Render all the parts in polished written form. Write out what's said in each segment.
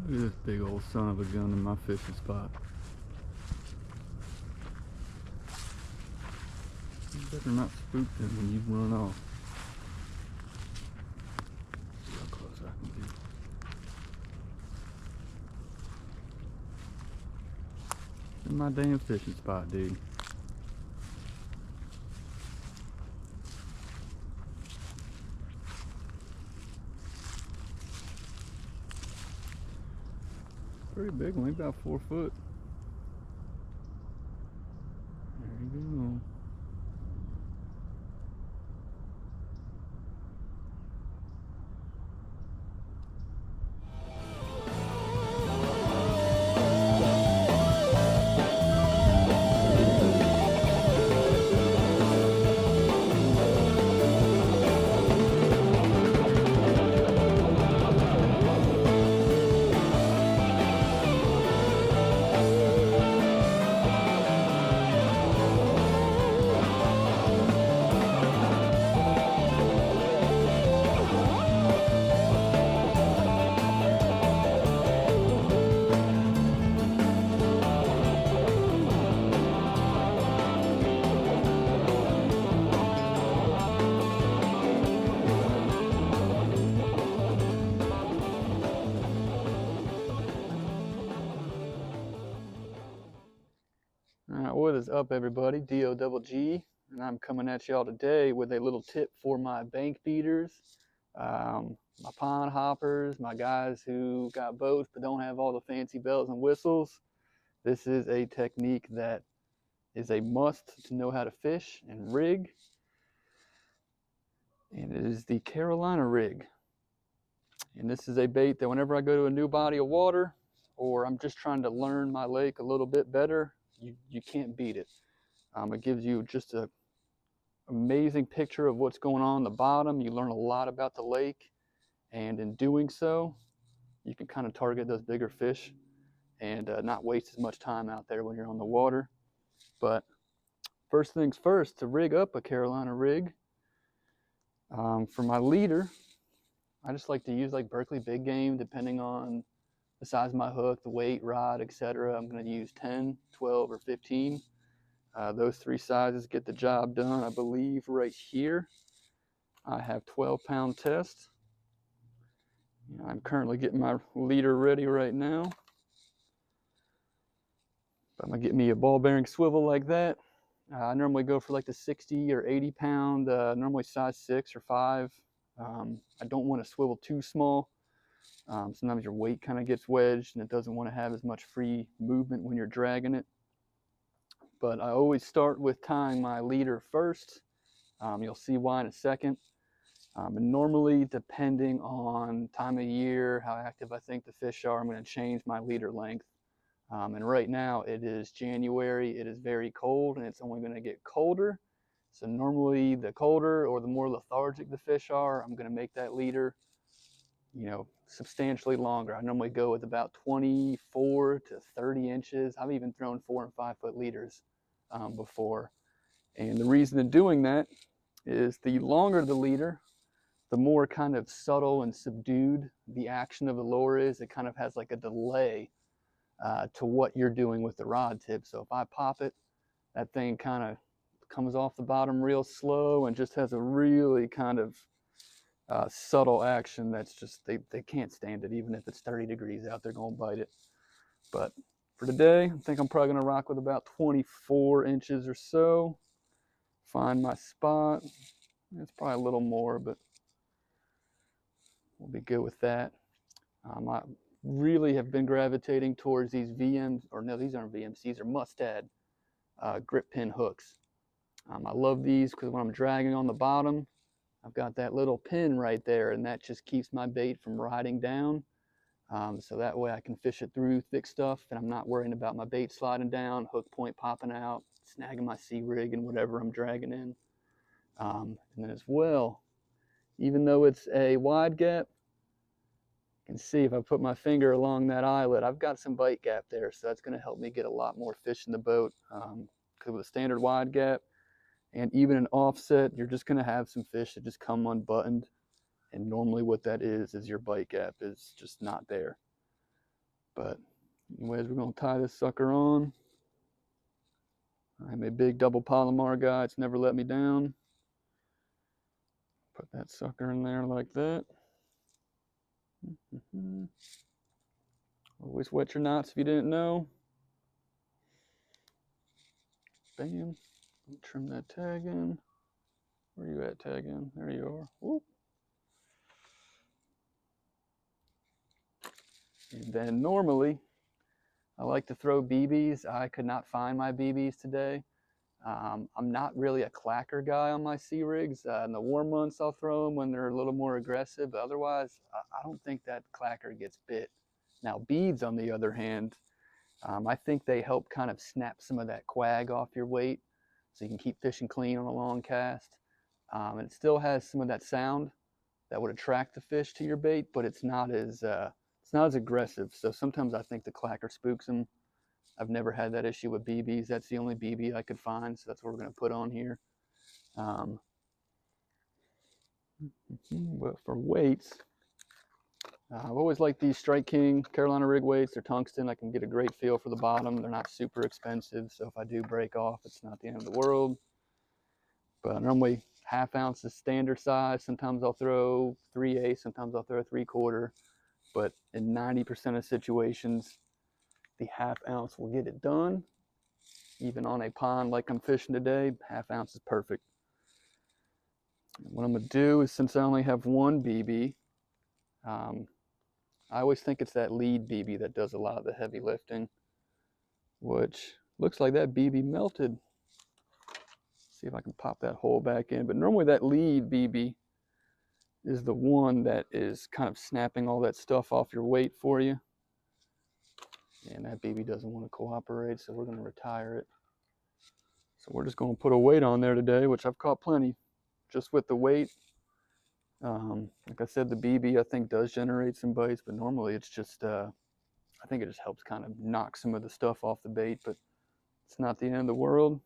Look at this big old son of a gun in my fishing spot. You better not spook them when you run off. See how close I can get. In my damn fishing spot, dude. Pretty big one, about 4 foot. There you go. Alright, what is up everybody? D-O-double-G, and I'm coming at y'all today with a little tip for my bank beaters, my pond hoppers, my guys who got boats but don't have all the fancy bells and whistles. This is a technique that is a must to know how to fish and rig, and it is the Carolina rig. And this is a bait that whenever I go to a new body of water, or I'm just trying to learn my lake a little bit better, you can't beat it. It gives you just an amazing picture of what's going on the bottom. You learn a lot about the lake, and in doing so, you can kind of target those bigger fish and not waste as much time out there when you're on the water. But first things first, to rig up a Carolina rig, for my leader, I just like to use like Berkley big game, depending on the size of my hook, the weight, rod, etc. I'm going to use 10, 12, or 15. Those three sizes get the job done. I believe right here I have 12-pound test. I'm currently getting my leader ready right now. I'm going to get me a ball bearing swivel like that. I normally go for like the 60 or 80 pound, normally size 6 or 5. I don't want to swivel too small. Sometimes your weight kind of gets wedged and it doesn't want to have as much free movement when you're dragging it. But I always start with tying my leader first. You'll see why in a second. And normally, depending on time of year, how active I think the fish are, I'm going to change my leader length. And right now it is January, it is very cold, and it's only going to get colder. So normally the colder or the more lethargic the fish are, I'm going to make that leader, substantially longer. I normally go with about 24 to 30 inches. I've even thrown 4 and 5 foot leaders before. And the reason in doing that is the longer the leader, the more kind of subtle and subdued the action of the lure is. It kind of has like a delay to what you're doing with the rod tip. So if I pop it, that thing kind of comes off the bottom real slow and just has a really kind of subtle action that's just, they can't stand it. Even if it's 30 degrees out, they're going to bite it. But for today, I think I'm probably going to rock with about 24 inches or so. Find my spot. It's probably a little more, but we'll be good with that. I really have been gravitating towards these VMs, or no, these aren't VMs, these are Mustad grip pin hooks. I love these because when I'm dragging on the bottom, I've got that little pin right there, and that just keeps my bait from riding down. So that way I can fish it through thick stuff, and I'm not worrying about my bait sliding down, hook point popping out, snagging my C rig and whatever I'm dragging in. And then as well, even though it's a wide gap, you can see if I put my finger along that eyelet, I've got some bite gap there, so that's going to help me get a lot more fish in the boat. Because with a standard wide gap and even an offset, you're just going to have some fish that just come unbuttoned, and normally what that is your bite gap is just not there. But anyways, we're gonna tie this sucker on. I'm a big double Palomar guy. It's never let me down. Put that sucker in there like that. Always wet your knots if you didn't know. Bam. Trim that tag in. Where you at, tag in? There you are. Whoop. And then normally, I like to throw BBs. I could not find my BBs today. I'm not really a clacker guy on my C rigs. In the warm months, I'll throw them when they're a little more aggressive. But otherwise, I don't think that clacker gets bit. Now, beads, on the other hand, I think they help kind of snap some of that quag off your weight so you can keep fishing clean on a long cast. And it still has some of that sound that would attract the fish to your bait, but it's not as aggressive. So sometimes I think the clacker spooks them. I've never had that issue with BBs. That's the only BB I could find, so that's what we're going to put on here. But for weights, I've always liked these Strike King Carolina rig weights. They're tungsten. I can get a great feel for the bottom. They're not super expensive, so if I do break off, it's not the end of the world. But normally ½ ounce is standard size. Sometimes I'll throw 3/8, sometimes I'll throw 3/4. But in 90% of situations, the ½ ounce will get it done. Even on a pond like I'm fishing today, ½ ounce is perfect. And what I'm gonna do is, since I only have one BB, I always think it's that lead BB that does a lot of the heavy lifting, which looks like that BB melted. See if I can pop that hole back in. But normally that lead BB is the one that is kind of snapping all that stuff off your weight for you. And that BB doesn't want to cooperate, so we're going to retire it. So we're just going to put a weight on there today, which I've caught plenty just with the weight. Like I said, the BB I think does generate some bites, but normally it's just, I think it just helps kind of knock some of the stuff off the bait, but it's not the end of the world.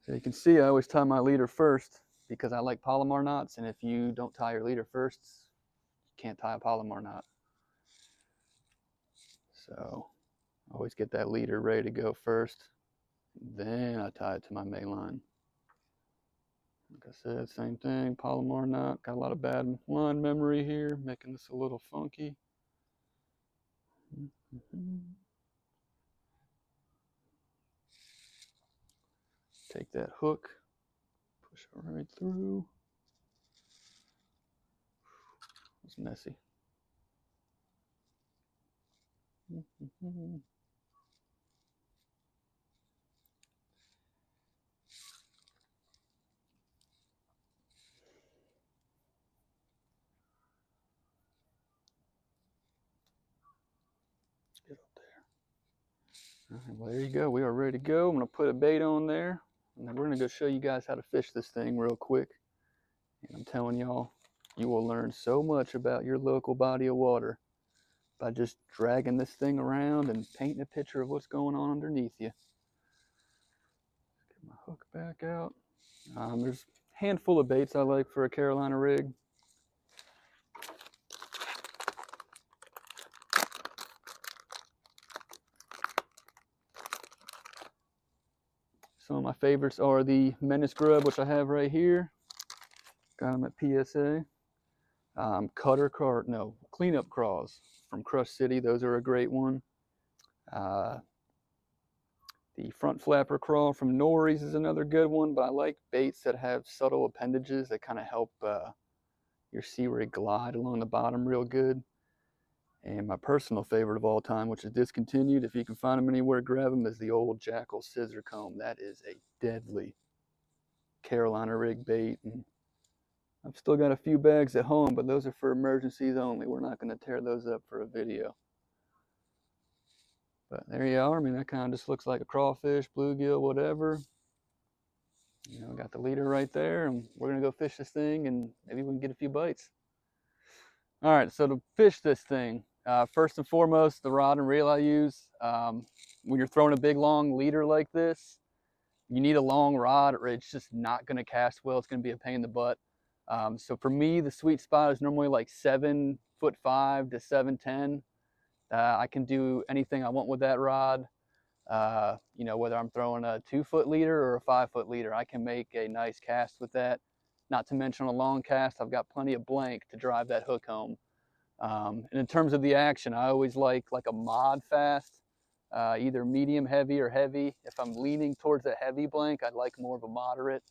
So you can see I always tie my leader first because I like Palomar knots, and if you don't tie your leader first, you can't tie a Palomar knot. So I always get that leader ready to go first, then I tie it to my main line. Like I said, same thing, Palomar knot. Got a lot of bad line memory here, making this a little funky. Take that hook, push it right through. It's messy. Get up there. All right, well, there you go. We are ready to go. I'm going to put a bait on there, and then we're going to go show you guys how to fish this thing real quick. And I'm telling y'all, you will learn so much about your local body of water by just dragging this thing around and painting a picture of what's going on underneath you. Get my hook back out. There's a handful of baits I like for a Carolina rig. Some of my favorites are the Menace Grub, which I have right here. Got them at PSA. Cleanup craws from Crush City. Those are a great one. The front flapper crawl from Norrie's is another good one, but I like baits that have subtle appendages that kind of help your sea rig glide along the bottom real good. And my personal favorite of all time, which is discontinued, if you can find them anywhere, grab them, is the old Jackal scissor comb. That is a deadly Carolina rig bait. And I've still got a few bags at home, but those are for emergencies only. We're not going to tear those up for a video. But there you are. I mean, that kind of just looks like a crawfish, bluegill, whatever. You know, got the leader right there, and we're going to go fish this thing, and maybe we can get a few bites. All right, so to fish this thing, first and foremost, the rod and reel I use. When you're throwing a big, long leader like this, you need a long rod, or it's just not going to cast well. It's going to be a pain in the butt. So for me, the sweet spot is normally like 7'5" to 7'10". I can do anything I want with that rod. You know, whether I'm throwing a 2-foot leader or a 5-foot leader, I can make a nice cast with that. Not to mention a long cast, I've got plenty of blank to drive that hook home. And in terms of the action, I always like a mod fast, either medium heavy or heavy. If I'm leaning towards a heavy blank, I'd like more of a moderate.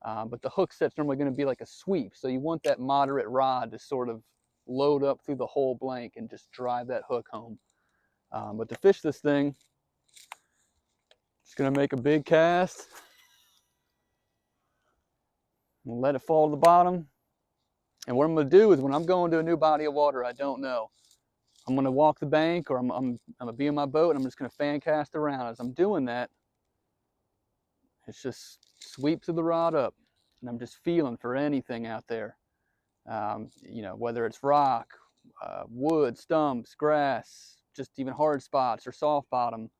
But the hook set's normally going to be like a sweep, so you want that moderate rod to sort of load up through the whole blank and just drive that hook home. But to fish this thing, just going to make a big cast. We'll let it fall to the bottom. And what I'm going to do is when I'm going to a new body of water I don't know, I'm going to walk the bank, or I'm going to be in my boat, and I'm just going to fan cast around. As I'm doing that, it's just sweep to the rod up, and I'm just feeling for anything out there. You know, whether it's rock, wood, stumps, grass, just even hard spots or soft bottom.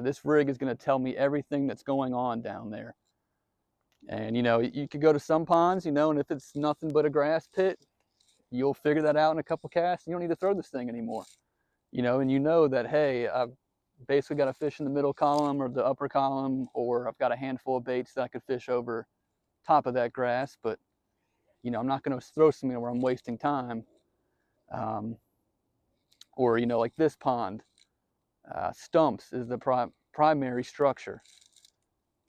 This rig is going to tell me everything that's going on down there. And you know, you could go to some ponds, you know, and if it's nothing but a grass pit, you'll figure that out in a couple casts. You don't need to throw this thing anymore, you know, and you know that, hey, I've basically got to fish in the middle column or the upper column, or I've got a handful of baits that I could fish over top of that grass, but you know, I'm not going to throw something where I'm wasting time. Or, you know, like this pond, stumps is the primary structure.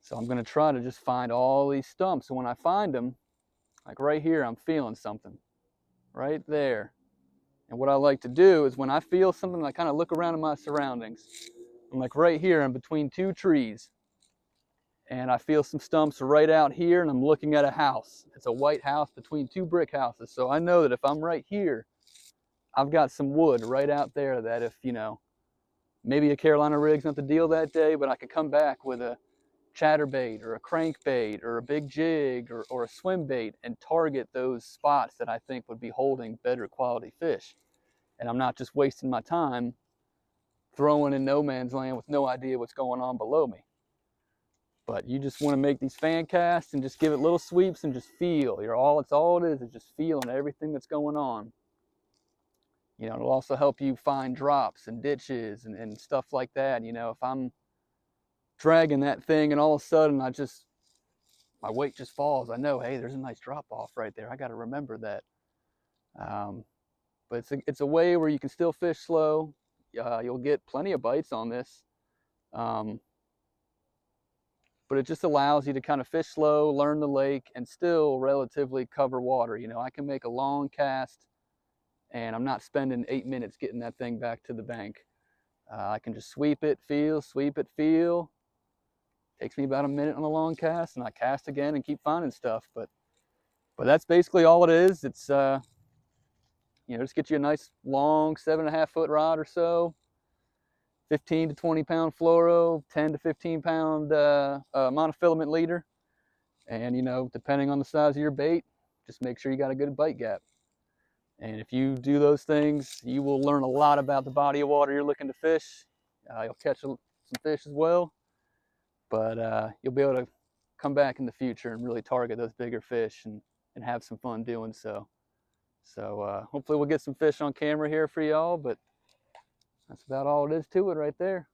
So I'm going to try to just find all these stumps. And when I find them, like right here, I'm feeling something right there. And what I like to do is when I feel something, I kind of look around at my surroundings. I'm like right here, I'm between 2 trees. And I feel some stumps right out here, and I'm looking at a house. It's a white house between 2 brick houses. So I know that if I'm right here, I've got some wood right out there that if, you know, maybe a Carolina rig's not the deal that day, but I could come back with a chatterbait or a crankbait or a big jig or a swim bait and target those spots that I think would be holding better quality fish. And I'm not just wasting my time throwing in no man's land with no idea what's going on below me. But you just want to make these fan casts and just give it little sweeps and just feel. It's all it is just feeling everything that's going on. You know, it'll also help you find drops and ditches and stuff like that. You know, if I'm dragging that thing and all of a sudden my weight just falls, I know, hey, there's a nice drop off right there. I got to remember that. But it's a way where you can still fish slow. You'll get plenty of bites on this. But it just allows you to kind of fish slow, learn the lake, and still relatively cover water. You know, I can make a long cast and I'm not spending 8 minutes getting that thing back to the bank. I can just sweep it, feel, sweep it, feel. Takes me about a minute on a long cast, and I cast again and keep finding stuff. But that's basically all it is. It's you know, just get you a nice long 7.5 foot rod or so, 15 to 20 pound fluoro, 10 to 15 pound monofilament leader, and you know, depending on the size of your bait, just make sure you got a good bite gap. And if you do those things, you will learn a lot about the body of water you're looking to fish. You'll catch some fish as well. But you'll be able to come back in the future and really target those bigger fish and have some fun doing so. So hopefully we'll get some fish on camera here for y'all, but that's about all it is to it right there.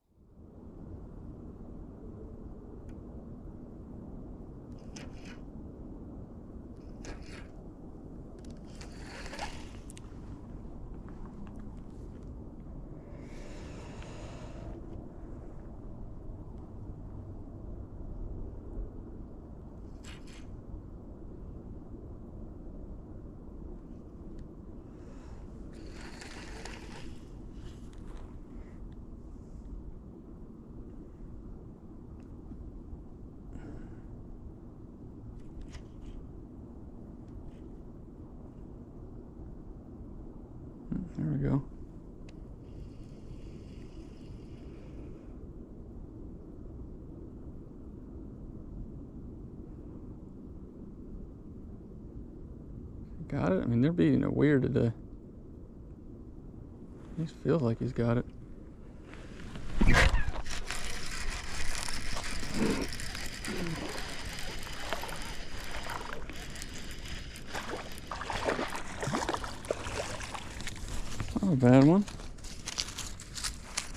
There we go. Got it? I mean, they're being weird today. He feels like he's got it. Not a bad one.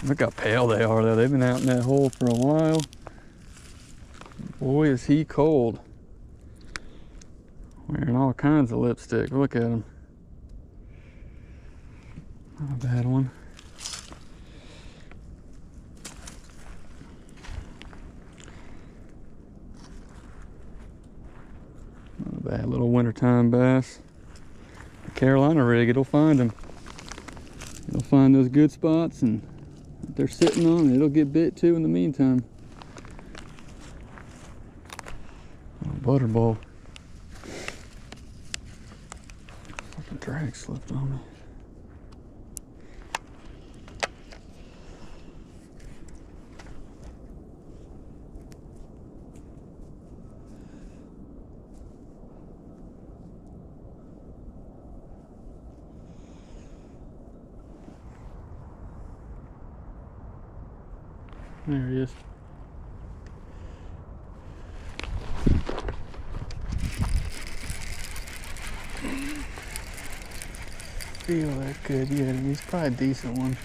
Look how pale they are though. They've been out in that hole for a while. Boy, is he cold. Wearing all kinds of lipstick. Look at him. Not a bad one. Not a bad little wintertime bass. The Carolina rig, it'll find them. It'll find those good spots, and if they're sitting on it, it'll get bit too in the meantime. Oh, butterball. Fucking drag slipped on me. There he is. Feel that good, yeah, he's probably a decent one.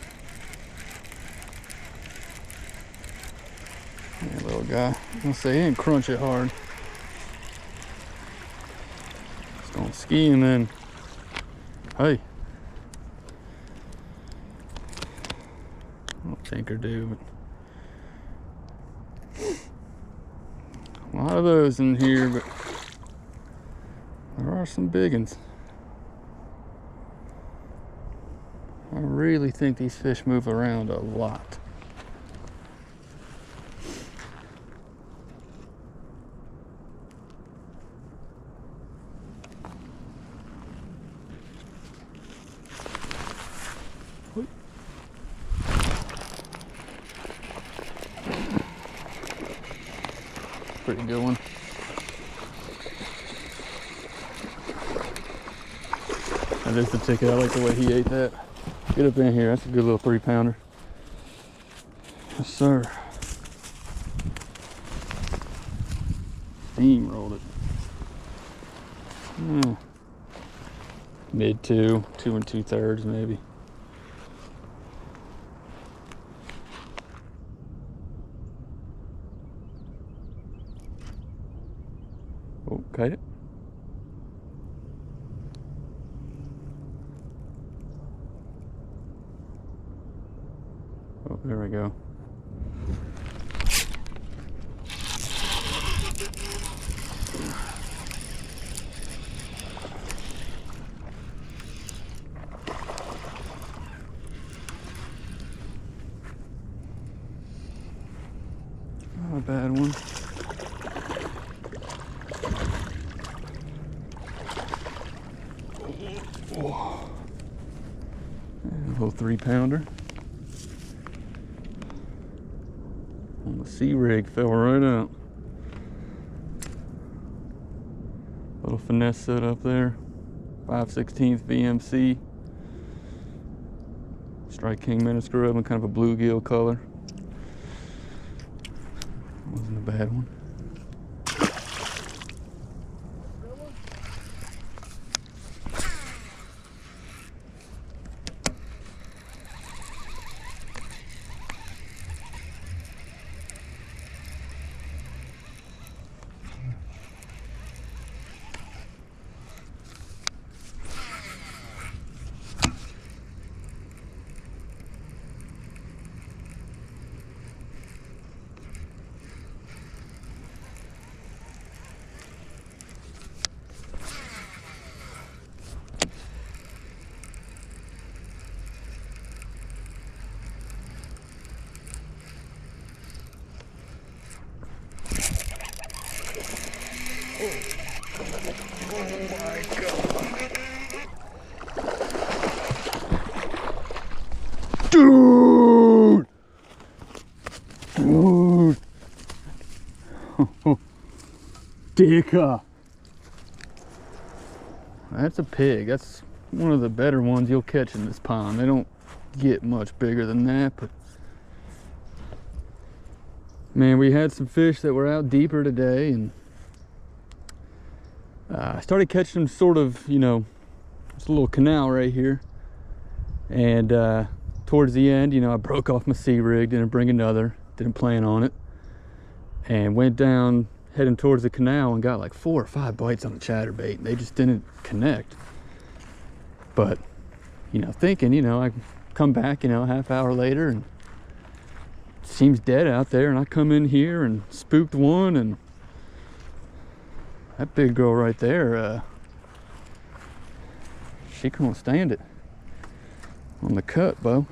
Yeah, little guy. I'll say he didn't crunch it hard. Just gonna ski and then, hey. I don't think or do, but a lot of those in here, but there are some big ones. I really think these fish move around a lot. Pretty good one. That is the ticket. I like the way he ate that. Get up in here. That's a good little 3-pounder. Yes, sir. Steamrolled it. Mid 2 2 2/3 maybe. Okay. Oh, there we go. Not a bad one. Oh. A little 3-pounder. On the C rig, fell right out. Little finesse set up there. 5/16 VMC. Strike King minnow screw up in kind of a bluegill color. Wasn't a bad one. Oh my God. Dude! Dude! Dicker! That's a pig. That's one of the better ones you'll catch in this pond. They don't get much bigger than that, but man, we had some fish that were out deeper today, and I started catching them sort of, you know, it's a little canal right here, and towards the end, you know, I broke off my C rig, didn't bring another, didn't plan on it, and went down heading towards the canal and got like 4 or 5 bites on the chatterbait, and they just didn't connect. But, you know, thinking, you know, I come back, you know, a half hour later and it seems dead out there, and I come in here and spooked one, and that big girl right there, she couldn't stand it on the cut, Bo.